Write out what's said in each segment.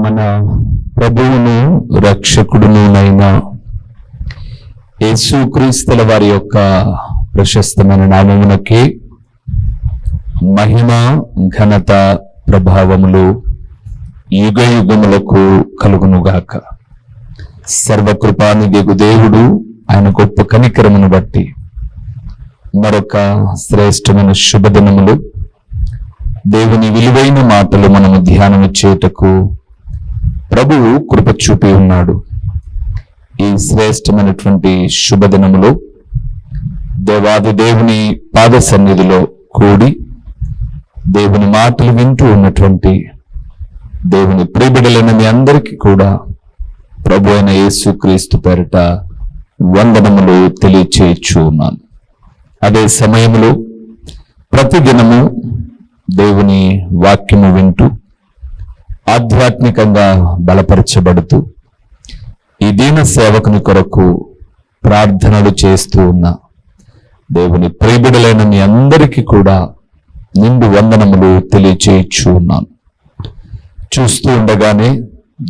మన ప్రభువును రక్షకుడునునైన యేసుక్రీస్తుల వారి యొక్క ప్రశస్తమైన నామమునకి మహిమ ఘనత ప్రభావములు యుగ యుగములకు కలుగునుగాక. సర్వకృపానిధియగు దేవుడు ఆయన గొప్ప కనికరమును బట్టి మరొక శ్రేష్టమైన శుభదినములు దేవుని విలువైన మాటలు మనము ధ్యానము చేయుటకు ప్రభువు కృప చూపి ఉన్నాడు. ఈ శ్రేష్టమైనటువంటి శుభదినములో దేవాది దేవుని పాద సన్నిధిలో కూడి దేవుని మాటలు వింటూ ఉన్నటువంటి దేవుని ప్రియబిడ్డలైన మీ అందరికీ కూడా ప్రభు అయిన యేసుక్రీస్తు పేరిట వందనములు తెలియచేయచ్చు ఉన్నాను. అదే సమయంలో ప్రతిదినము దేవుని వాక్యము వింటూ ఆధ్యాత్మికంగా బలపరచబడుతూ ఈ దీన సేవకుని కొరకు ప్రార్థనలు చేస్తూ ఉన్న దేవుని ప్రియబిడ్డలైన మీ అందరికీ కూడా నిండు వందనములు తెలియచేయచ్చు ఉన్నాను. చూస్తూ ఉండగానే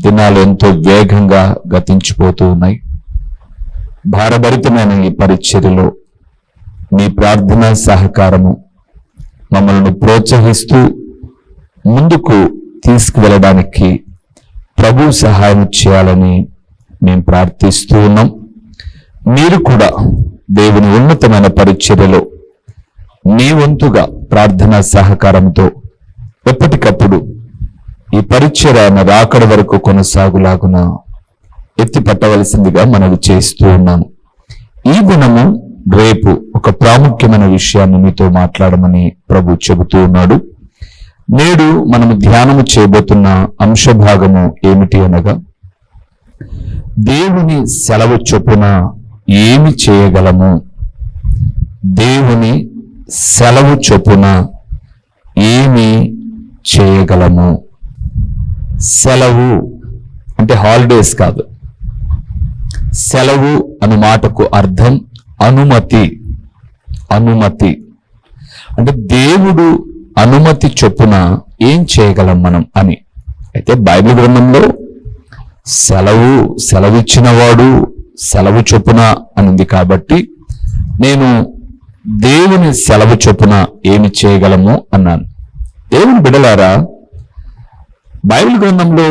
దినాలు ఎంతో వేగంగా గతించిపోతూ ఉన్నాయి. భారభరితమైన ఈ పరిచర్యలో మీ ప్రార్థనా సహకారము మమ్మల్ని ప్రోత్సహిస్తూ ముందుకు తీసుకువెళ్ళడానికి ప్రభు సహాయం చేయాలని మేము ప్రార్థిస్తూ ఉన్నాం. మీరు కూడా దేవుని ఉన్నతమైన పరిచర్యలో మీ వంతుగా ప్రార్థనా సహకారంతో ఎప్పటికప్పుడు ఈ పరిచర్య రాకడ వరకు కొనసాగులాగున ఎత్తి పట్టవలసిందిగా మనవి చేస్తూ ఉన్నాము. ఈ దినము రేపు ఒక ప్రాముఖ్యమైన విషయాన్ని మీతో మాట్లాడమని ప్రభు చెబుతూ ఉన్నాడు. నేడు మనము ధ్యానము చేయబోతున్న అంశభాగము ఏమిటి అనగా, దేవుని సెలవు చొప్పున ఏమి చేయగలము. దేవుని సెలవు చొప్పున ఏమి చేయగలము. సెలవు అంటే హాలిడేస్ కాదు. సెలవు అను మాటకు అర్థం అనుమతి. అనుమతి అంటే దేవుడు అనుమతి చొప్పున ఏం చేయగలం మనం అని. అయితే బైబిల్ గ్రంథంలో సెలవిచ్చినవాడు సెలవు చొప్పున అనింది కాబట్టి నేను దేవుని సెలవు చొప్పున ఏమి చేయగలము అన్నాను. దేవుని బిడ్డలారా, బైబిల్ గ్రంథంలో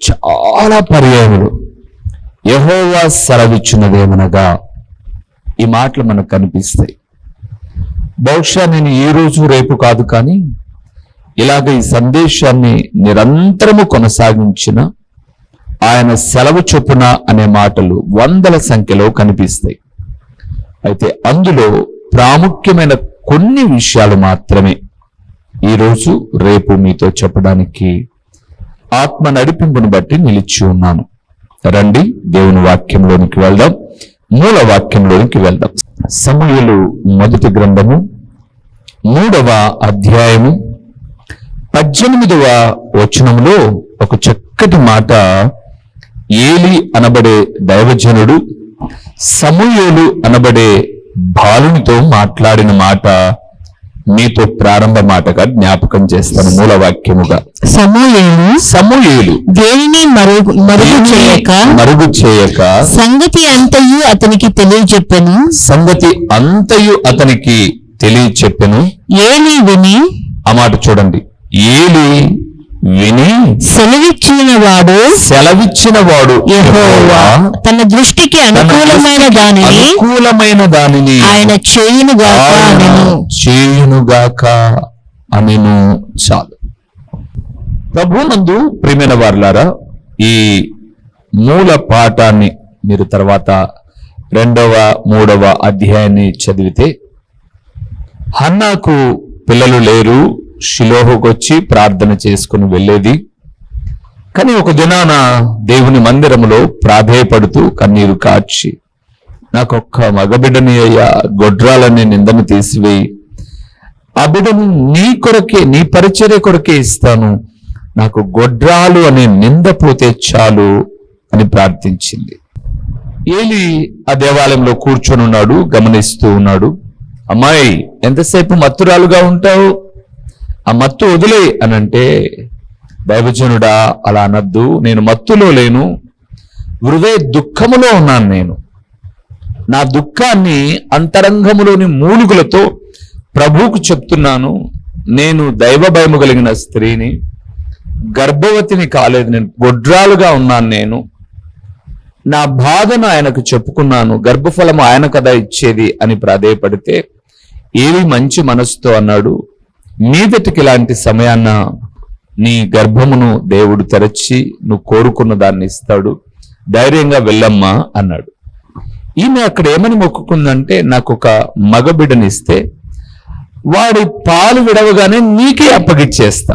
చాలా పర్యాయములు యెహోవా సెలవిచ్చినదేమనగా ఈ మాటలు మనకు కనిపిస్తాయి. బహుశా నేను ఈ రోజు రేపు కాదు, కానీ ఇలాగ ఈ సందేశాన్ని నిరంతరము కొనసాగించిన ఆయన సెలవు చొప్పున అనే మాటలు వందల సంఖ్యలో కనిపిస్తాయి. అయితే అందులో ప్రాముఖ్యమైన కొన్ని విషయాలు మాత్రమే ఈరోజు రేపు మీతో చెప్పడానికి ఆత్మ నడిపింపును బట్టి నిలిచి ఉన్నాను. రండి దేవుని వాక్యంలోనికి వెళ్దాం. మూల వాక్యంలోనికి వెళ్దాం. సమూయేలు మొదటి గ్రంథము 3వ అధ్యాయము 18వ వచనములో ఒక చక్కటి మాట ఏలి అనబడే దైవజనుడు సమూయేలు అనబడే బాలునితో మాట్లాడిన మాట మీతో ప్రారంభ మాటగా జ్ఞాపకం చేస్తాను. మూలవాక్యముగా సమూయేలు దేనిని మరుగు చేయక సంగతి అంతయు అతనికి తెలియచెప్పెను. ఏలి విని, ఆ మాట చూడండి, ఏలి విని సెలవిచ్చినవాడు యెహోవా తన దృష్టికి అనుకూలమైన దానిని ఆయన చేయునుగాక అనెను. చాలు. ప్రభునందు ప్రియమైన వారలారా, ఈ మూల పాఠాన్ని మీరు తర్వాత 2వ 3వ అధ్యాయాన్ని చదివితే, హన్నాకు పిల్లలు లేరు, షిలోహుకు వచ్చి ప్రార్థన చేసుకుని వెళ్ళేది. కానీ ఒక దినాన దేవుని మందిరములో ప్రాధేయపడుతూ కన్నీరు కార్చి, నాకొక్క మగబిడ్డని అయ్యా, గొడ్రాలనే నిందను తీసివేయి, ఆ బిడ్డను నీ కొరకే, నీ పరిచర్య కొరకే ఇస్తాను, నాకు గొడ్రాలు అనే నింద పోతే చాలు అని ప్రార్థించింది. ఏలి ఆ దేవాలయంలో కూర్చొని ఉన్నాడు, గమనిస్తూ ఉన్నాడు. అమ్మాయి, ఎంతసేపు మత్తురాలుగా ఉంటావు, ఆ మత్తు వదిలే అనంటే దైవజనుడా అలా అనద్దు, నేను మత్తులో లేను, హృదయ దుఃఖములో ఉన్నాను. నేను నా దుఃఖాన్ని అంతరంగములోని మూలుగులతో ప్రభువుకు చెప్తున్నాను. నేను దైవ భయము కలిగిన స్త్రీని, గర్భవతిని కాలేదు, నేను గొడ్రాలుగా ఉన్నాను. నేను నా బాధను ఆయనకు చెప్పుకున్నాను, గర్భఫలము ఆయన కదా ఇచ్చేది అని ప్రాధేయపడితే ఏలి మంచి మనసుతో అన్నాడు, మీదటికి ఇలాంటి సమయాన్న నీ గర్భమును దేవుడు తెరచి నువ్వు కోరుకున్న దాన్ని ఇస్తాడు, ధైర్యంగా వెళ్ళమ్మా అన్నాడు. ఈమె అక్కడ ఏమని మొక్కుకుందంటే, నాకు ఒక మగబిడ్డని ఇస్తే వాడి పాలు విడవగానే నీకే అప్పగిచ్చేస్తా.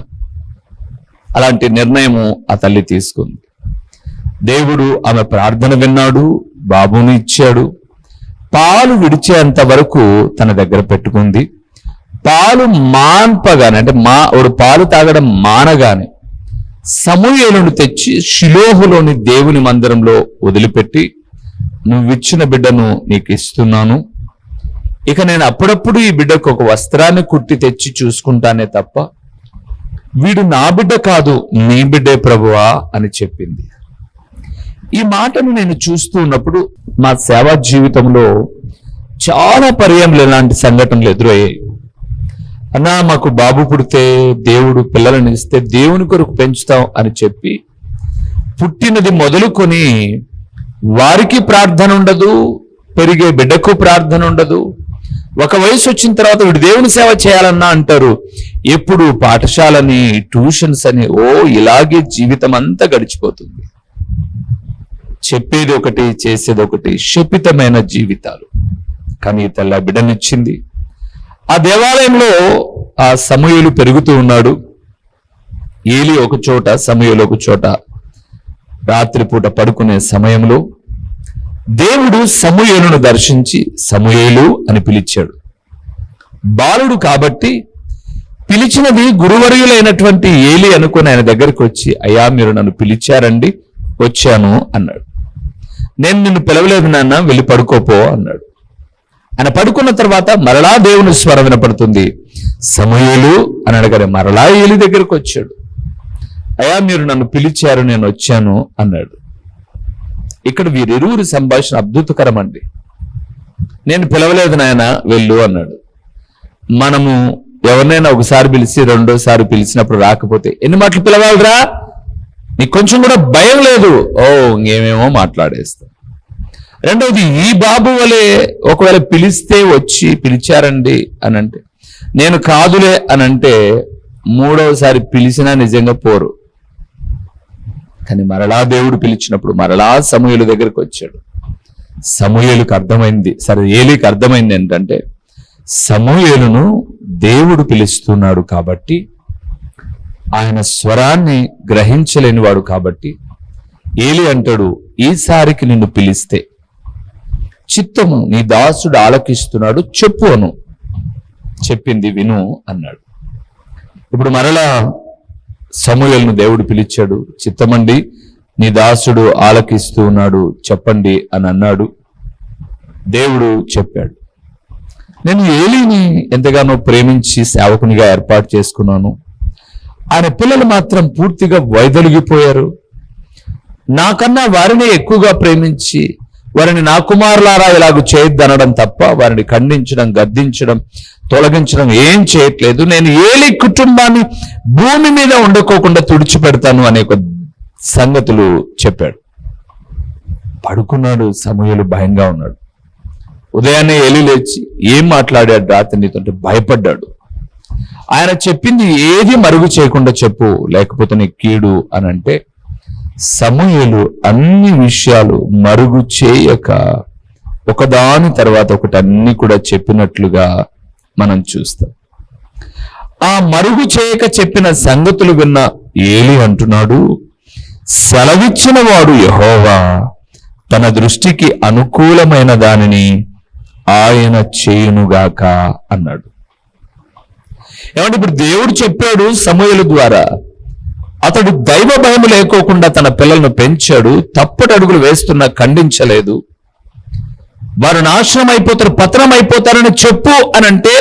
అలాంటి నిర్ణయము ఆ తల్లి తీసుకుంది. దేవుడు ఆమె ప్రార్థన విన్నాడు, బాబుని ఇచ్చాడు. పాలు విడిచేంత వరకు తన దగ్గర పెట్టుకుంది. పాలు మాన్పగానే, అంటే వాడు పాలు తాగడం మానగానే సమూయేలును తెచ్చి షిలోహులోని దేవుని మందిరంలో వదిలిపెట్టి, నువ్విచ్చిన బిడ్డను నీకు ఇస్తున్నాను, ఇక నేను అప్పుడప్పుడు ఈ బిడ్డకు ఒక వస్త్రాన్ని కుట్టి తెచ్చి చూసుకుంటానే తప్ప వీడు నా బిడ్డ కాదు, నీ బిడ్డే ప్రభువా అని చెప్పింది. ఈ మాటను నేను చూస్తూ ఉన్నప్పుడు మా సేవా జీవితంలో చాలా పర్యాలు ఇలాంటి సంఘటనలు ఎదురయ్యాయి. అన్నా, మాకు బాబు పుడితే దేవుడు పిల్లలను ఇస్తే దేవుని కొరకు పెంచుతాం అని చెప్పి పుట్టినది మొదలుకొని వారికి ప్రార్థన ఉండదు, పెరిగే బిడ్డకు ప్రార్థన ఉండదు. ఒక వయసు వచ్చిన తర్వాత వీడు దేవుని సేవ చేయాలన్నా అంటారు. ఎప్పుడు పాఠశాలని, ట్యూషన్స్ అని, ఇలాగే జీవితం అంతా గడిచిపోతుంది. చెప్పేది ఒకటి, చేసేది ఒకటి, శపితమైన జీవితాలు. కానీ తల్లి బిడ్డనిచ్చింది. ఆ దేవాలయంలో ఆ సమూయేలు పెరుగుతూ ఉన్నాడు. ఏలి ఒక చోట, సమూయేలు ఒక చోట రాత్రిపూట పడుకునే సమయంలో దేవుడు సమూయేలును దర్శించి సమూయేలు అని పిలిచాడు. బాలుడు కాబట్టి పిలిచినది గురువర్యులైనటువంటి ఏలి అనుకుని ఆయన దగ్గరికి వచ్చి, అయ్యా మీరు నన్ను పిలిచారండి, వచ్చాను అన్నాడు. నేను నిన్ను పిలవలేదు నాన్న, వెళ్ళి పడుకోపో అన్నాడు. ఆయన పడుకున్న తర్వాత మరలా దేవుని స్వరం వినపడుతుంది, సమూయేలు అని అడగానే మరలా ఏలి దగ్గరకు వచ్చాడు. అయ్యా మీరు నన్ను పిలిచారు, నేను వచ్చాను అన్నాడు. ఇక్కడ వీరిరువురి సంభాషణ అద్భుతకరం అండి. నేను పిలవలేదు నాయన, వెళ్ళు అన్నాడు. మనము ఎవరినైనా ఒకసారి పిలిచి రెండోసారి పిలిచినప్పుడు రాకపోతే ఎన్ని మాటలు పిలవాలిరా, నీకు కొంచెం కూడా భయం లేదు, ఇంకేమేమో మాట్లాడేస్తాం. రెండవది, ఈ బాబు వలె ఒకవేళ పిలిస్తే వచ్చి పిలిచారండి అని అంటే, నేను కాదులే అని అంటే మూడవసారి పిలిచినా నిజంగా పోరు. కానీ మరలా దేవుడు పిలిచినప్పుడు మరలా సమూయేలు దగ్గరికి వచ్చాడు. సమూయేలుకు అర్థమైంది, సరే ఏలీకి అర్థమైంది ఏంటంటే సమూయేలును దేవుడు పిలుస్తున్నాడు కాబట్టి, ఆయన స్వరాన్ని గ్రహించలేనివాడు కాబట్టి ఏలి అంటాడు, ఈసారికి నిన్ను పిలిస్తే చిత్తము నీ దాసుడు ఆలకిస్తున్నాడు, చెప్పు అను, చెప్పింది విను అన్నాడు. ఇప్పుడు మరలా సమూయేలును దేవుడు పిలిచాడు. చిత్తమండి, నీ దాసుడు ఆలకిస్తూ ఉన్నాడు, చెప్పండి అని అన్నాడు. దేవుడు చెప్పాడు, నేను ఏలీని ఎంతగానో ప్రేమించి సేవకునిగా ఏర్పాటు చేసుకున్నాను. ఆయన పిల్లలు మాత్రం పూర్తిగా వైదొలిగిపోయారు. నాకన్నా వారిని ఎక్కువగా ప్రేమించి వారిని నా కుమారులారా ఇలాగ చేయొద్దనడం తప్ప వారిని ఖండించడం, గద్దించడం, తొలగించడం ఏం చేయట్లేదు. నేను ఏలి కుటుంబాన్ని భూమి మీద ఉండకోకుండా తుడిచిపెడతాను అనే సంగతులు చెప్పాడు. పడుకున్నాడు సమూయేలు, భయంగా ఉన్నాడు. ఉదయాన్నే ఏలి లేచి ఏం మాట్లాడాడు రాత్రి నీతో భయపడ్డాడు. ఆయన చెప్పింది ఏది మరుగు చేయకుండా చెప్పు, లేకపోతే నీ కీడు అని అంటే సమూయేలు అన్ని విషయాలు మరుగు చేయక ఒకదాని తర్వాత ఒకటి అన్ని కూడా చెప్పినట్లుగా మనం చూస్తాం. ఆ మరుగు చేయక చెప్పిన సంగతులు విన్న ఏలి అంటున్నాడు, సెలవిచ్చిన వాడు యెహోవా తన దృష్టికి అనుకూలమైన దానిని ఆయన చేయునుగాక అన్నాడు. ఏమంటే ఇప్పుడు దేవుడు చెప్పాడు సమూయేలు ద్వారా, అతడు దైవ భయం లేకోకుండా తన పిల్లలను పెంచాడు, తప్పటి అడుగులు వేస్తున్నా ఖండించలేదు. వారు నాశనం అయిపోతారు, పతనం అయిపోతారని చెప్పు అని అంటే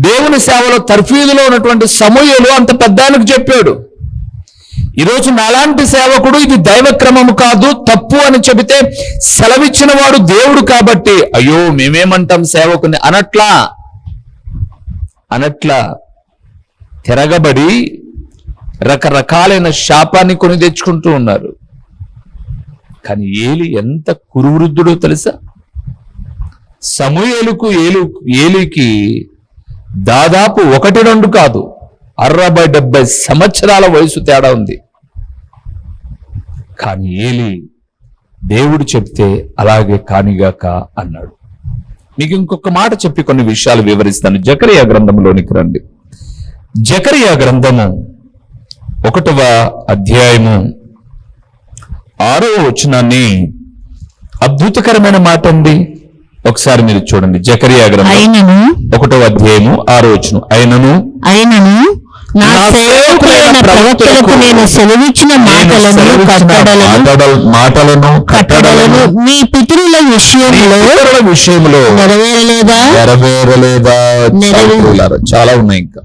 దేవుని సేవలో తర్ఫీదులో ఉన్నటువంటి సమూయేలు అంత పెద్దానికి చెప్పాడు. ఈరోజు నాలాంటి సేవకుడు ఇది దైవ క్రమము కాదు, తప్పు అని చెబితే సెలవిచ్చిన వాడు దేవుడు కాబట్టి అయ్యో మేమేమంటాం సేవకుని అనట్లా తిరగబడి రకరకాలైన శాపాన్ని కొని తెచ్చుకుంటూ ఉన్నారు. కానీ ఏలి ఎంత కురువృద్ధుడో తెలుసా? సమూయేలుకు ఏలికి దాదాపు 1-2 కాదు, 60-70 సంవత్సరాల వయసు తేడా ఉంది. కానీ ఏలి దేవుడు చెప్తే అలాగే కానిగాక అన్నాడు. మీకు ఇంకొక మాట చెప్పి కొన్ని విషయాలు వివరిస్తాను. జకరియా గ్రంథంలోనికి రండి. జకరియా గ్రంథము 1వ అధ్యాయము 6వ వచనాన్ని అద్భుతకరమైన మాట అండి. ఒకసారి మీరు చూడండి. జకరియా గ్రంథం 1వ అధ్యాయము 6వ వచనం. అయినను నా సేవకులైన ప్రవక్తలకు నేను సెలవిచ్చిన మాటలను కట్టడలను మీ పితరుల విషయంలో నెరవేరలేదా? చాలా ఉన్నాయి. ఇంకా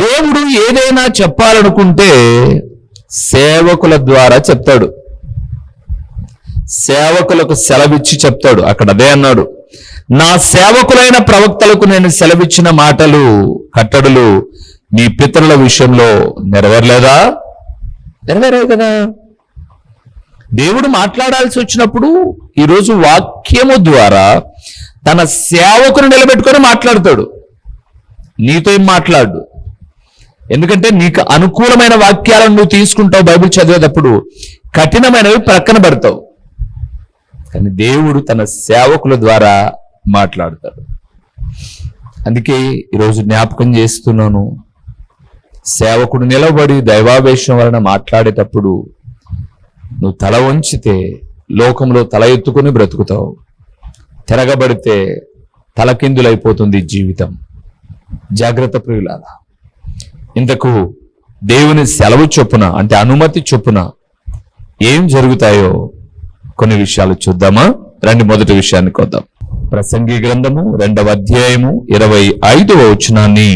దేవుడు ఏదైనా చెప్పాలనుకుంటే సేవకుల ద్వారా చెప్తాడు, సేవకులకు సెలవిచ్చి చెప్తాడు. అక్కడ అదే అన్నాడు, నా సేవకులైన ప్రవక్తలకు నేను సెలవిచ్చిన మాటలు కట్టడలు నీ పితరుల విషయంలో నెరవేరలేదా? నెరవేరాయి కదా. దేవుడు మాట్లాడాల్సి వచ్చినప్పుడు ఈరోజు వాక్యము ద్వారా తన సేవకును నిలబెట్టుకొని మాట్లాడతాడు. నీతో ఏం మాట్లాడు, ఎందుకంటే నీకు అనుకూలమైన వాక్యాలను నువ్వు తీసుకుంటావు. బైబిల్ చదివేటప్పుడు కఠినమైనవి ప్రక్కన పెడతావు. కానీ దేవుడు తన సేవకుల ద్వారా మాట్లాడతాడు. అందుకే ఈరోజు జ్ఞాపకం చేస్తున్నాను, సేవకుడు నిలబడి దైవావేశం వలన మాట్లాడేటప్పుడు నువ్వు తల వంచితే లోకంలో తల ఎత్తుకుని బ్రతుకుతావు, తిరగబడితే తలకిందులైపోతుంది జీవితం. జాగ్రత్త ప్రియులారా. ఇంతకు దేవుని సెలవు చొప్పున అంటే అనుమతి చొప్పున ఏం జరుగుతాయో కొన్ని విషయాలు చూద్దామా? రండి, మొదటి విషయానికి వద్దాం. ప్రసంగి గ్రంథము 2వ అధ్యాయము 25వ వచనాన్ని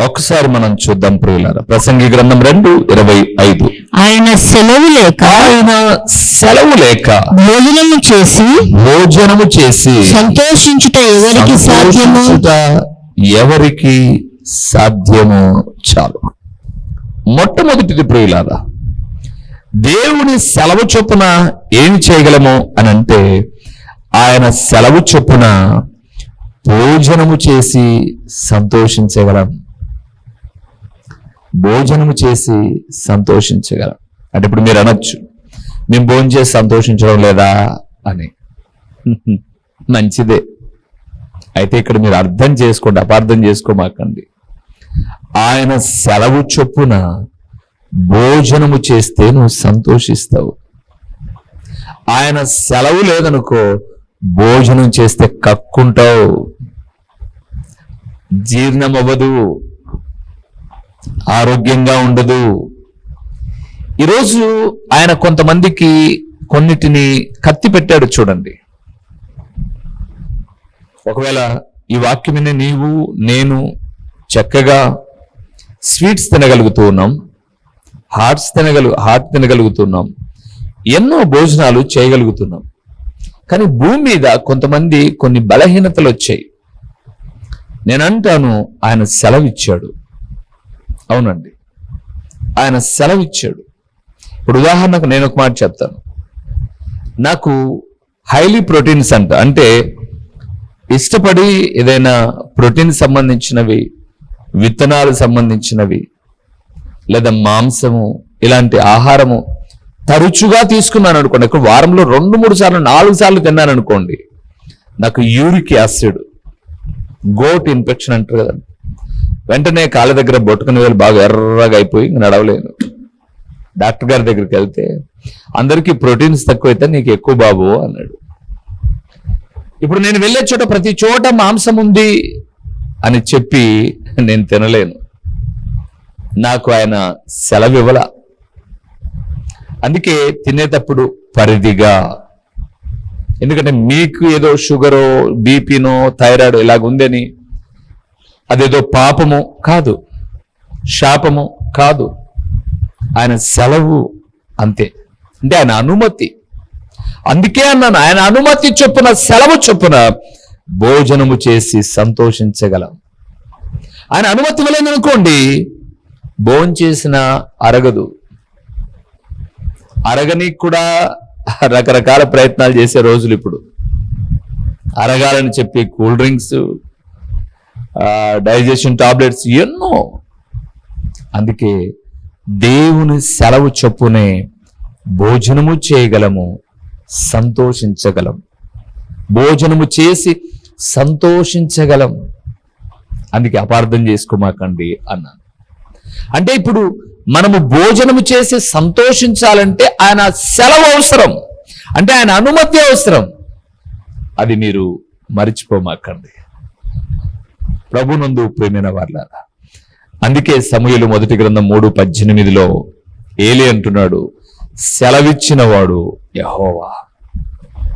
ఒకసారి మనం చూద్దాం ప్రియులారా. ప్రసంగి గ్రంథం 2:25. ఆయన సెలవు లేక భోజనము చేసి సంతోషించుట ఎవరికి సాధ్యమో చాలు. మొట్టమొదటిది ప్రియులారా, దేవుని సెలవు చొప్పున ఏమి చేయగలము అని అంటే ఆయన సెలవు చొప్పున భోజనము చేసి సంతోషించగలం. భోజనము చేసి సంతోషించగలం అంటే ఇప్పుడు మీరు అనొచ్చు, మేము భోజనం చేసి సంతోషించడం లేదా అని. మంచిదే. అయితే ఇక్కడ మీరు అర్థం చేసుకోండి, అపార్థం చేసుకోమాకండి. ఆయన సెలవు చొప్పున భోజనము చేస్తే నువ్వు సంతోషిస్తావు. ఆయన సెలవు లేదనుకో, భోజనం చేస్తే కక్కుంటావు, జీర్ణం అవ్వదు, ఆరోగ్యంగా ఉండదు. ఈరోజు ఆయన కొంతమందికి కొన్నిటిని కత్తి పెట్టాడు చూడండి. ఒకవేళ ఈ వాక్యం వినే నీవు నేను చక్కగా స్వీట్స్ తినగలుగుతూ ఉన్నాం, హార్ట్ తినగలుగుతున్నాం, ఎన్నో భోజనాలు చేయగలుగుతున్నాం. కానీ భూమి మీద కొంతమంది కొన్ని బలహీనతలు వచ్చాయి. నేనంటాను ఆయన సెలవిచ్చాడు. అవునండి, ఆయన సెలవిచ్చాడు. ఇప్పుడు ఉదాహరణకు నేను ఒక మాట చెప్తాను. నాకు హైలీ ప్రోటీన్స్ అంటే ఇష్టపడి ఏదైనా ప్రోటీన్ సంబంధించినవి, విత్తనాలు సంబంధించినవి లేదా మాంసము ఇలాంటి ఆహారము తరచుగా తీసుకున్నాను అనుకోండి, ఇక్కడ వారంలో 2-3 సార్లు 4 సార్లు తిన్నాను అనుకోండి, నాకు యూరిక్ యాసిడ్, గోట్ ఇన్ఫెక్షన్ అంటారు కదండి, వెంటనే కాళ్ళ దగ్గర బొట్టుకుని వేలు బాగా ఎర్రగా అయిపోయి నడవలేను. డాక్టర్ గారి దగ్గరికి వెళ్తే అందరికీ ప్రోటీన్స్ తక్కువైతే నీకు ఎక్కువ బాబు అన్నాడు. ఇప్పుడు నేను వెళ్ళే చోట ప్రతి చోట మాంసం ఉంది అని చెప్పి నేను తినలేను. నాకు ఆయన సెలవు ఇవ్వాల. అందుకే తినేటప్పుడు పరిధిగా. ఎందుకంటే మీకు ఏదో షుగరో బీపీనో థైరాయిడ్ ఇలాగుందని అదేదో పాపము కాదు, శాపము కాదు. ఆయన సెలవు అంతే. అంటే ఆయన అనుమతి. అందుకే అన్నాను, ఆయన అనుమతి చొప్పున, సెలవు చొప్పున భోజనము చేసి సంతోషించగలం. ఆయన అనుమతి ఇవ్వలేదనుకోండి, భోజనం చేసిన అరగదు. అరగని కూడా రకరకాల ప్రయత్నాలు చేసే రోజులు ఇప్పుడు. అరగాలని చెప్పి కూల్ డ్రింక్స్, డైజెషన్ టాబ్లెట్స్ ఎన్నో. అందుకే దేవుని సెలవు చొప్పునే భోజనము చేయగలము, సంతోషించగలం. భోజనము చేసి సంతోషించగలం. అందుకే అపార్థం చేసుకోమాకండి అన్నాను. అంటే ఇప్పుడు మనము భోజనము చేసి సంతోషించాలంటే ఆయన సెలవు అవసరం, అంటే ఆయన అనుమతి అవసరం. అది మీరు మరిచిపోమాకండి ప్రభునందు ప్రేమైన వారలారా. అందుకే సమూయేలు మొదటి గ్రంథం 3:18 ఏలీ అంటున్నాడు, సెలవిచ్చిన వాడు యెహోవా.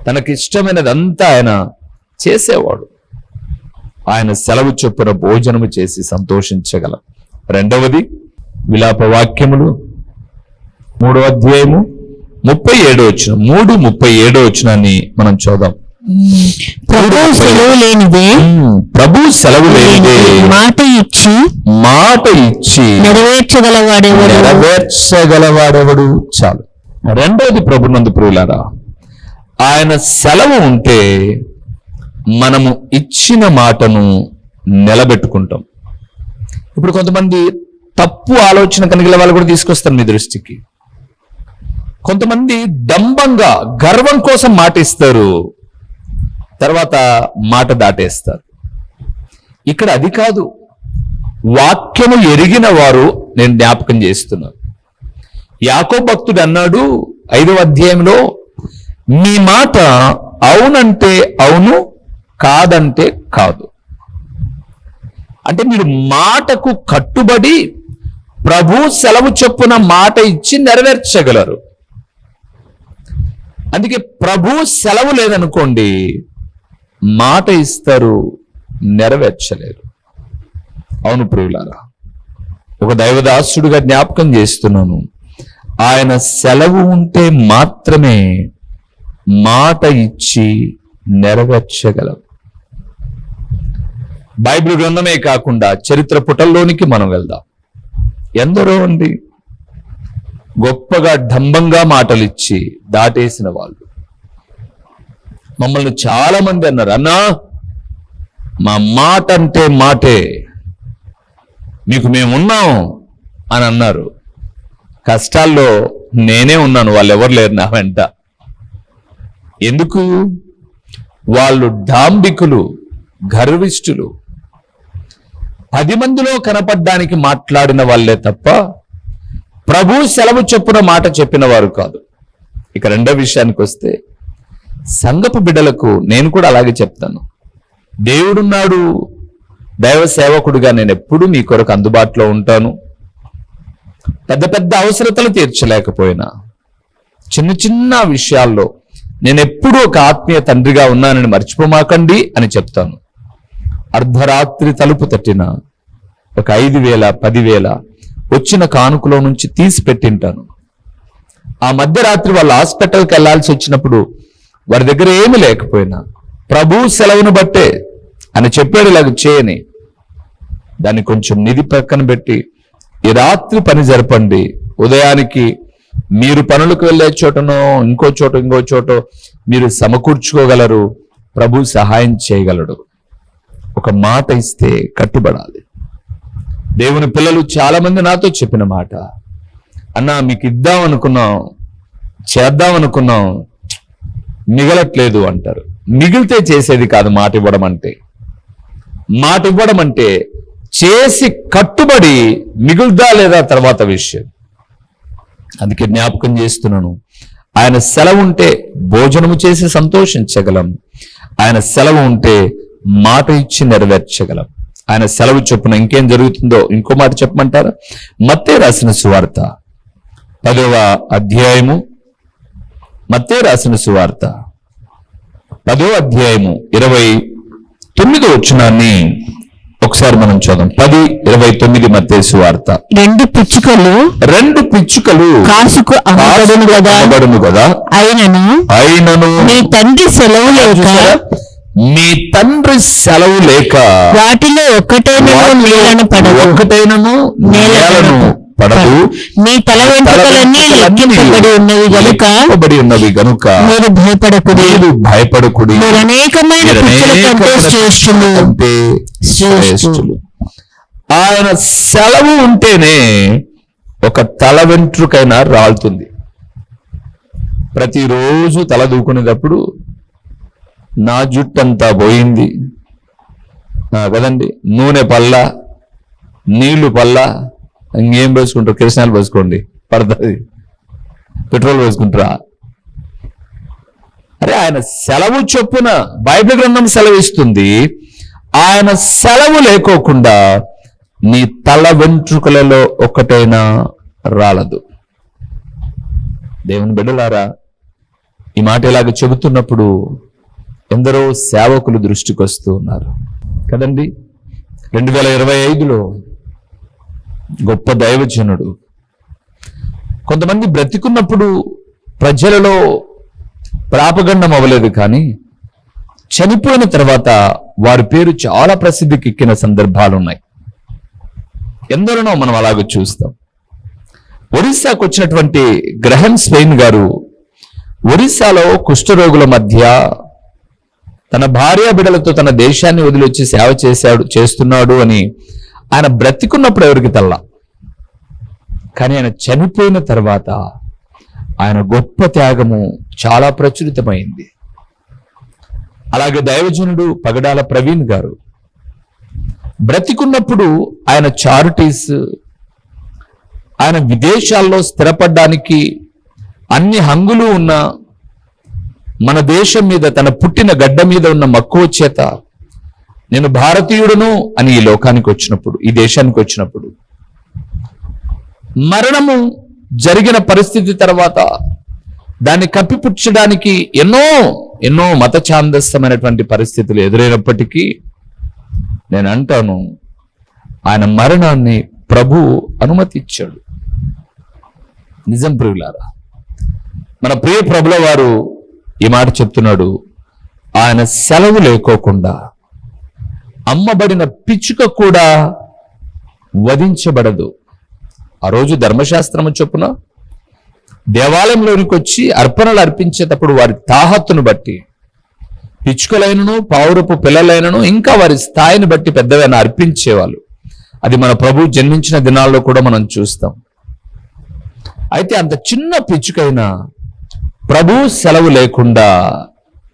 తనకిష్టమైనదంతా ఆయన చేసేవాడు. ఆయన సెలవు చొప్పున భోజనము చేసి సంతోషించగలం. రెండవది విలాప వాక్యములు 3వ అధ్యాయము 37వ వచనం, 3:37వ వచనాన్ని మనం చూద్దాం. ప్రభు సెలవు లేనిదే మాట ఇచ్చి నెరవేర్చగలవాడెవడు. చాలు. రెండవది ప్రభునందు ప్రియులారా, ఆయన సెలవు ఉంటే మనము ఇచ్చిన మాటను నిలబెట్టుకుంటాం. ఇప్పుడు కొంతమంది తప్పు ఆలోచన కలిగిన వాళ్ళు కూడా తీసుకొస్తారు మీ దృష్టికి. కొంతమంది డంబంగా, గర్వం కోసం మాట ఇస్తారు, తర్వాత మాట దాటేస్తారు. ఇక్కడ అది కాదు. వాక్యము ఎరిగిన వారు, నేను జ్ఞాపకం చేస్తున్నాను, యాకోబు భక్తుడు అన్నాడు 5వ అధ్యాయంలో, మీ మాట అవునంటే అవును, కాదంటే కాదు. అంటే మీరు మాటకు కట్టుబడి ప్రభు సెలవు చొప్పున మాట ఇచ్చి నెరవేర్చగలరు. అందుకే ప్రభు సెలవు లేదనుకోండి, మాట ఇస్తారు, నెరవేర్చలేరు. అవును ప్రియులారా, ఒక దైవదాసుడిగా జ్ఞాపకం చేస్తున్నాను, ఆయన సెలవు ఉంటే మాత్రమే మాట ఇచ్చి నెరవేర్చగలం. బైబిల్ గ్రంథమే కాకుండా చరిత్ర పుటల్లోనికి మనం వెళ్దాం. ఎందరో అండి గొప్పగా డంబంగా మాటలు ఇచ్చి దాటేసిన వాళ్ళు. మమ్మల్ని చాలా మంది అన్నారు, అన్నా మా మాట అంటే మాటే, మీకు మేమున్నాం అని అన్నారు. కష్టాల్లో నేనే ఉన్నాను, వాళ్ళు ఎవరు లేరు నా వెంట. ఎందుకు? వాళ్ళు డాంబికులు, గర్విష్ఠులు. 10 మందిలో కనపడ్డానికి మాట్లాడిన వాళ్ళే తప్ప ప్రభు సెలవు చొప్పున మాట చెప్పిన వారు కాదు. ఇక రెండో విషయానికి వస్తే, సంఘపు బిడ్డలకు నేను కూడా అలాగే చెప్తాను. దేవుడున్నాడు, దైవ సేవకుడిగా నేను ఎప్పుడూ మీ కొరకు అందుబాటులో ఉంటాను. పెద్ద పెద్ద అవసరతలు తీర్చలేకపోయినా చిన్న చిన్న విషయాల్లో నేను ఎప్పుడూ ఒక ఆత్మీయ తండ్రిగా ఉన్నానని మర్చిపోమాకండి అని చెప్తాను. అర్ధరాత్రి తలుపు తట్టిన ఒక 5,000, 10,000 వచ్చిన కానుకలో నుంచి తీసి పెట్టింటాను. ఆ మధ్యరాత్రి వాళ్ళు హాస్పిటల్కి వెళ్లాల్సి వచ్చినప్పుడు వారి దగ్గర ఏమీ లేకపోయినా ప్రభు సెలవును బట్టే అని చెప్పాడు ఇలాగ చేయని, దాన్ని కొంచెం నిధి పక్కన పెట్టి ఈ రాత్రి పని జరపండి, ఉదయానికి మీరు పనులకు వెళ్ళే చోటనో ఇంకో చోట మీరు సమకూర్చుకోగలరు, ప్రభు సహాయం చేయగలడు. ఒక మాట ఇస్తే కట్టుబడాలి. దేవుని పిల్లలు చాలా మంది నాతో చెప్పిన మాట, అన్నా మీకు ఇద్దాం అనుకున్నాం, చేద్దాం అనుకున్నాం, మిగలట్లేదు అంటారు. మిగిలితే చేసేది కాదు మాట ఇవ్వడం అంటే. మాట ఇవ్వడం అంటే చేసి కట్టుబడి మిగులుదా లేదా తర్వాత విషయం. అందుకే జ్ఞాపకం చేస్తున్నాను, ఆయన సెలవు ఉంటే భోజనము చేసి సంతోషించగలం, ఆయన సెలవు ఉంటే మాట ఇచ్చి నెరవేర్చగలం. ఆయన సెలవు చొప్పున ఇంకేం జరుగుతుందో ఇంకో మాట చెప్పమంటారా? మత్తయి రాసిన సువార్త 10వ అధ్యాయము, మత్తయి రాసిన సువార్త 10వ అధ్యాయము 29వ వచనాన్ని ఒకసారి ఒకసారి మనం చూద్దాం. 10:29 మత్తయి సువార్త. 2 పిచ్చుకలు కాసుకు అమ్మబడును కదా, అయినను మీ తండ్రి సెలవు లేక వాటిలో ఒక్కటైనను నేలను పడదు. మీ తల వెంట్రుకలన్నీ లెక్కింపబడి ఉన్నవి గనుక మీరు భయపడకుడి. మీరు అనేకమైన శ్రేష్ఠులు. ఆయన సెలవు ఉంటేనే ఒక తల వెంట్రుకైనా రాలుతుంది. ప్రతిరోజు తల దూకునేటప్పుడు నా జుట్టంతా పోయింది కదండి, నూనె పల్ల, నీళ్లు పల్ల, ఇంకేం వేసుకుంటారు? కిరసనాలు వేసుకోండి, పడుతుంది. పెట్రోల్ వేసుకుంటారా? అరే, ఆయన సెలవు చొప్పున బైబిల్ గ్రంథం సెలవిస్తుంది. ఆయన సెలవు లేకోకుండా నీ తల వెంట్రుకలలో ఒక్కటైనా రాలదు. దేవుని బిడ్డలారా, ఈ మాట ఇలాగ చెబుతున్నప్పుడు ఎందరో సేవకులు దృష్టికి వస్తూ ఉన్నారు కదండి. 2025లో గొప్ప దైవజనుడు, కొంతమంది బ్రతికున్నప్పుడు ప్రజలలో ప్రాపగండం అవ్వలేదు, కానీ చనిపోయిన తర్వాత వారి పేరు చాలా ప్రసిద్ధికి ఎక్కిన సందర్భాలు ఉన్నాయి. ఎందరినో మనం అలాగే చూస్తాం. ఒరిస్సాకు వచ్చినటువంటి గ్రహం స్వెయిన్ గారు ఒరిస్సాలో కుష్ఠరోగుల మధ్య తన భార్య బిడ్డలతో తన దేశాన్ని వదిలివచ్చి సేవ చేస్తున్నాడు అని ఆయన బ్రతికున్నప్పుడు ఎవరికి తెల్ల, కానీ ఆయన చనిపోయిన తర్వాత ఆయన గొప్ప త్యాగము చాలా ప్రచురితమైంది. అలాగే దైవజనుడు పగడాల ప్రవీణ్ గారు బ్రతికున్నప్పుడు ఆయన చారిటీస్, ఆయన విదేశాల్లో స్థిరపడడానికి అన్ని హంగులు ఉన్న మన దేశం మీద, తన పుట్టిన గడ్డ మీద ఉన్న మక్కువ చేత నేను భారతీయుడును అని ఈ లోకానికి వచ్చినప్పుడు, ఈ దేశానికి వచ్చినప్పుడు, మరణము జరిగిన పరిస్థితి తర్వాత దాన్ని కప్పిపుచ్చడానికి ఎన్నో మత ఛాందస్యమైనటువంటి పరిస్థితులు ఎదురైనప్పటికీ నేను అంటాను, ఆయన మరణాన్ని ప్రభు అనుమతి ఇచ్చాడు. నిజం ప్రియులారా, మన ప్రియ ప్రభుల వారు ఈ మాట చెప్తున్నాడు. ఆయన సెలవు లేకోకుండా అమ్మబడిన పిచ్చుక కూడా వధించబడదు. ఆ రోజు ధర్మశాస్త్రము చొప్పున దేవాలయంలోనికి వచ్చి అర్పణలు అర్పించేటప్పుడు వారి తాహత్తును బట్టి పిచ్చుకలైనను, పావురపు పిల్లలైనను, ఇంకా వారి స్థాయిని బట్టి పెద్దవైనా అర్పించేవాళ్ళు. అది మన ప్రభు జన్మించిన దినాల్లో కూడా మనం చూస్తాం. అయితే అంత చిన్న పిచ్చుకైనా ప్రభు సెలవు లేకుండా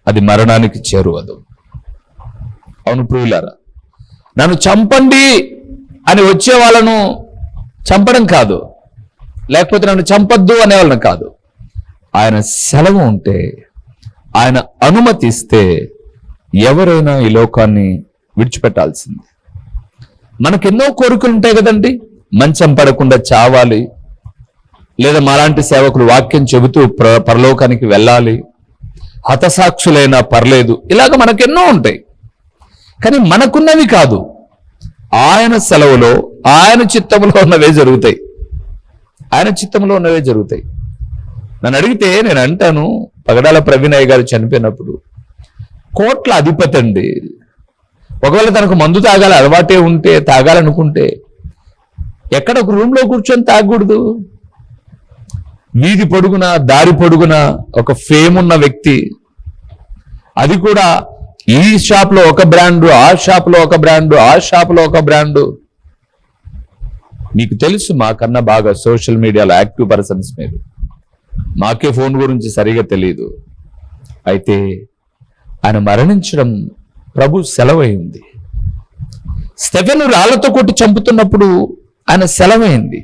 అది మరణానికి చేరువదు. అవును ప్రియులారా, నన్ను చంపండి అని వచ్చే వాళ్ళను చంపడం కాదు, లేకపోతే నన్ను చంపద్దు అనేవాళ్ళని కాదు. ఆయన సెలవు ఉంటే, ఆయన అనుమతిస్తే ఎవరైనా ఈ లోకాన్ని విడిచిపెట్టాల్సింది. మనకెన్నో కోరికలు ఉంటాయి కదండి. మంచం పడకుండా చావాలి, లేదా మాలాంటి సేవకులు వాక్యం చెబుతూ పరలోకానికి వెళ్ళాలి, హతసాక్షులైనా పర్లేదు, ఇలాగ మనకెన్నో ఉంటాయి. కానీ మనకున్నవి కాదు, ఆయన సెలవులో ఆయన చిత్తంలో ఉన్నవే జరుగుతాయి. ఆయన చిత్తంలో ఉన్నవే జరుగుతాయి. నన్ను అడిగితే నేను అంటాను, పగడాల ప్రవీణయ్య గారు చనిపోయినప్పుడు కోట్ల అధిపతి అండి. ఒకవేళ తనకు మందు తాగాలి అలవాటే ఉంటే, తాగాలనుకుంటే ఎక్కడ ఒక రూమ్లో కూర్చొని తాగకూడదు. వీధి పొడుగున, దారి పొడుగున ఒక ఫేమ్ ఉన్న వ్యక్తి, అది కూడా ఈ షాప్లో ఒక బ్రాండు, ఆ షాప్లో ఒక బ్రాండు, ఆ షాప్లో ఒక బ్రాండు. మీకు తెలుసు మాకన్నా బాగా సోషల్ మీడియాలో యాక్టివ్ పర్సన్స్ మీరు, మాకే ఫోన్ గురించి సరిగా తెలియదు. అయితే ఆయన మరణించడం ప్రభు సెలవైంది. స్టెఫెను రాళ్లతో కొట్టి చంపుతున్నప్పుడు ఆయన సెలవైంది.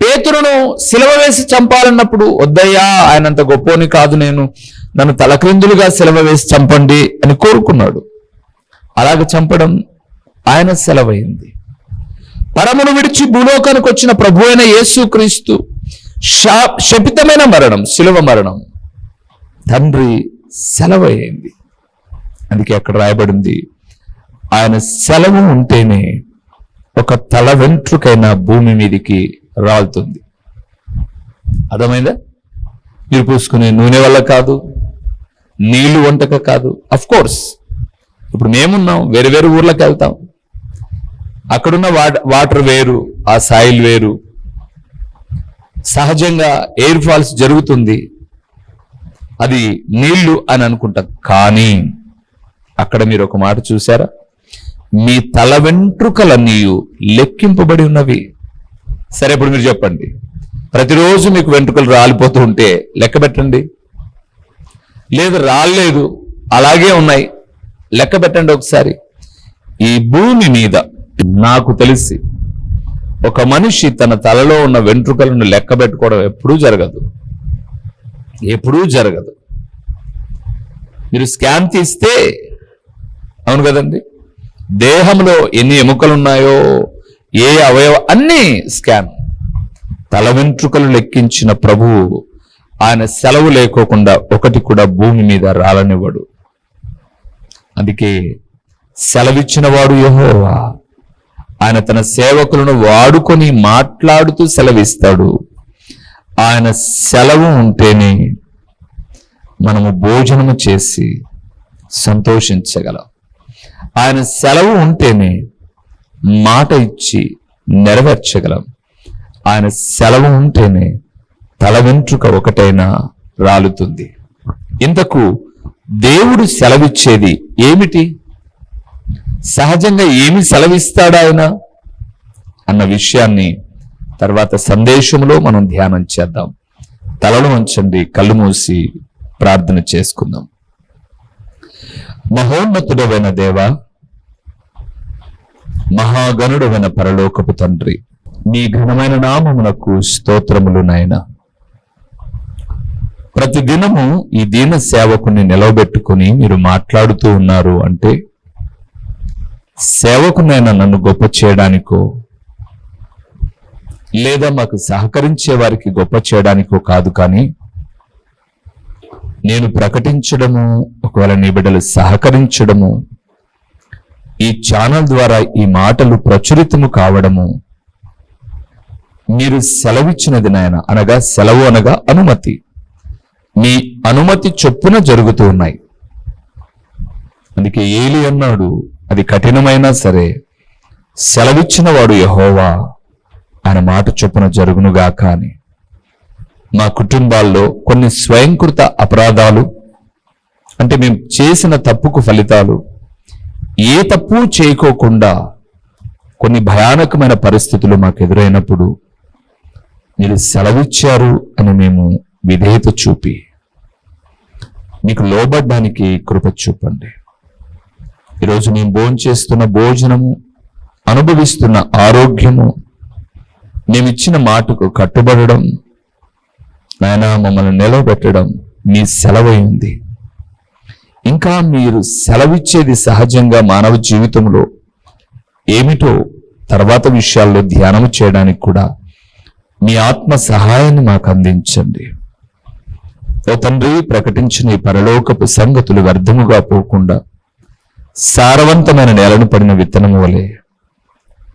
పేతురును సిలువ వేసి చంపాలన్నప్పుడు, వద్దయ్యా ఆయనంత గొప్పోని కాదు నేను, నన్ను తలక్రిందులుగా సిలువ వేసి చంపండి అని కోరుకున్నాడు. అలాగ చంపడం ఆయన సెలవైంది. పరమును విడిచి భూలోకానికి వచ్చిన ప్రభు అయిన యేసుక్రీస్తు శపితమైన మరణం, సిలువ మరణం తండ్రి సెలవైంది. అందుకే అక్కడ రాయబడింది, ఆయన సెలవు ఉంటేనే ఒక తల వెంట్రుకైన భూమి మీదికి రాలుతుంది. అర్థమైందా? మీరు పూసుకునే నూనె వల్ల కాదు, నీళ్లు వంటక కాదు. అఫ్ కోర్స్ ఇప్పుడు మేమున్నాం, వేరు వేరు ఊర్లకు వెళ్తాం, అక్కడున్న వాటర్ వేరు, ఆ సాయిల్ వేరు, సహజంగా ఎయిర్ ఫాల్స్ జరుగుతుంది, అది నీళ్లు అని అనుకుంటాం. కానీ అక్కడ మీరు ఒక మాట చూసారా? మీ తల వెంట్రుకలన్నీ లెక్కింపబడి ఉన్నవి. సరే, ఇప్పుడు మీరు చెప్పండి, ప్రతిరోజు మీకు వెంట్రుకలు రాలిపోతూ ఉంటే లెక్క పెట్టండి. లేదు, రాలేదు, అలాగే ఉన్నాయి, లెక్క పెట్టండి ఒకసారి. ఈ భూమి మీద నాకు తెలిసి ఒక మనిషి తన తలలో ఉన్న వెంట్రుకలను లెక్క పెట్టుకోవడం ఎప్పుడూ జరగదు. మీరు స్కాన్ తీస్తే, అవును కదండి, దేహంలో ఎన్ని ఎముకలు ఉన్నాయో, ఏ అవయవ, అన్ని స్కాన్. తల వెంట్రుకలు లెక్కించిన ప్రభువు ఆయన సెలవు లేకోకుండా ఒకటి కూడా భూమి మీద రాలనివ్వడు. అందుకే సెలవిచ్చిన వాడు యెహోవా. ఆయన తన సేవకులను వాడుకొని మాట్లాడుతూ సెలవిస్తాడు. ఆయన సెలవు ఉంటేనే మనము భోజనము చేసి సంతోషించగలం. ఆయన సెలవు ఉంటేనే మాట ఇచ్చి నెరవేర్చగలం. ఆయన సెలవు ఉంటేనే తల వెంట్రుక ఒకటైనా రాలుతుంది. ఇంతకు దేవుడు సెలవిచ్చేది ఏమిటి? సహజంగా ఏమి సెలవిస్తాడు ఆయన అన్న విషయాన్ని తర్వాత సందేశంలో మనం ధ్యానం చేద్దాం. తలను వంచండి, కళ్ళు మూసి ప్రార్థన చేసుకుందాం. మహోన్నతుడైన దేవా, మహాగణుడైన పరలోకపు తండ్రి, నీ ఘనమైన నామమునకు స్తోత్రములు నాయనా. ప్రతిదినము ఈ దీన సేవకుని నిలవబెట్టుకుని మీరు మాట్లాడుతూ ఉన్నారు అంటే సేవకునైనా నన్ను గొప్ప చేయడానికో లేదా మాకు సహకరించే వారికి గొప్ప చేయడానికో కాదు, కానీ నేను ప్రకటించడము, ఒకవేళ నీ బిడ్డలు సహకరించడము, ఈ ఛానల్ ద్వారా ఈ మాటలు ప్రచురితము కావడము మీరు సెలవిచ్చినది నాయన. అనగా సెలవు అనగా అనుమతి. మీ అనుమతి చొప్పున జరుగుతూ ఉన్నాయి. అందుకే ఏలి అన్నాడు, అది కఠినమైనా సరే సెలవిచ్చిన వాడు యెహోవా, ఆయన మాట చొప్పున జరుగునుగాక అని. మా కుటుంబాల్లో కొన్ని స్వయంకృత అపరాధాలు, అంటే మేము చేసిన తప్పుకు ఫలితాలు, ఏ తప్పు చేయకోకుండా కొన్ని భయానకమైన పరిస్థితులు మాకు ఎదురైనప్పుడు మీరు సెలవిచ్చారు అని మేము విధేయత చూపి మీకు లోబడ్డానికి కృప చూపండి. ఈరోజు మేము భోంచేస్తున్న భోజనము, అనుభవిస్తున్న ఆరోగ్యము, మేమిచ్చిన మాటకు కట్టుబడడం, నాయనా మమ్మల్ని నిలవబెట్టడం మీ సెలవైంది. ఇంకా మీరు సెలవిచ్చేది సహజంగా మానవ జీవితంలో ఏమిటో తర్వాత విషయాల్లో ధ్యానం చేయడానికి కూడా మీ ఆత్మ సహాయాన్ని మాకు అందించండి. ఓ తండ్రి, ప్రకటించిన ఈ పరలోకపు సంగతులు వ్యర్థముగా పోకుండా సారవంతమైన నేలను పడిన విత్తనము వలె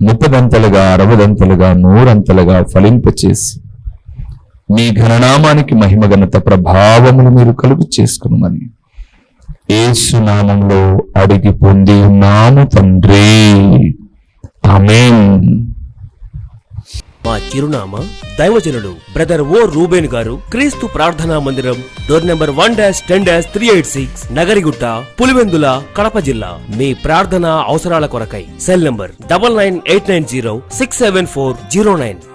30దంతలుగా 60దంతలుగా 100అంతలుగా ఫలింపచేసి మీ ఘననామానికి మహిమ ఘనత ప్రభావములు మీరు కలుగు చేసుకున్నామని యేసు నామములో అడిగి పొంది ఉన్నాము తండ్రి, ఆమేన్. మా చిరునామా దైవజనుడు బ్రదర్ ఓ రూబేన్ గారు, క్రీస్తు ప్రార్థనా మందిరం, డోర్ నెంబర్ 1-10-386, నగరిగుట్ట, పులివెందుల, కడప జిల్లా. మీ ప్రార్థనా అవసరాల కొరకై సెల్ నంబర్ 9989067409.